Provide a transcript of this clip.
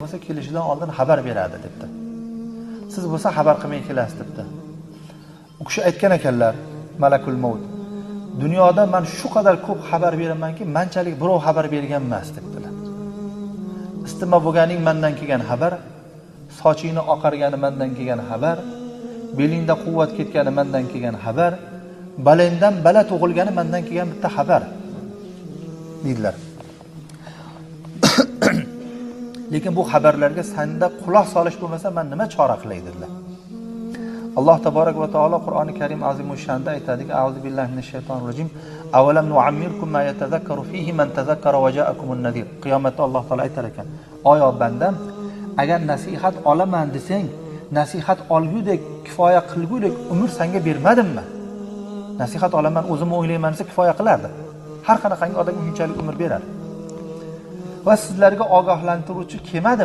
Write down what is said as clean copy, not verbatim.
bo'lsa kelishidan oldin xabar beradi debdi. Siz bo'lsa xabar qilmay kelasiz debdi. U kishi aytgan ekanlar, Malakul Maut. Dunyoda men shu qadar ko'p xabar beramanki, manchalik birov xabar bergan emas debdilar. Istima bo'lganing mendan kelgan xabar, sochingni oqargani mendan kelgan xabar, belingda quvvat ketgani mendan kelgan xabar, balangdan bala tug'ilgani mendan kelgan bitta xabar dedilar. Lekin bu xabarlarga senda quloq solish bo'lmasa, men nima chora qilay dedilar. Alloh taborak va taolo Qur'oni Karim azimush shanda aytadiki: "A'udhu billahi minash shaytonir rojim. Avalam nu'ammirkum ma yatazakkaru fihi man tazakkara va ja'akumun nadir." Qiyomatda Alloh taolo aytar ekan: "Oyo bandam, agar nasihat olaman desang, nasihat olgudek, kifoya qilgudek umr senga bermadimmi? Nasihat olaman, o'zim o'ylayman desa kifoya qilardi. Har qanaqangi odamga shunchalik umr berar. Va sizlarga ogohlantiruvchi kelmadimi?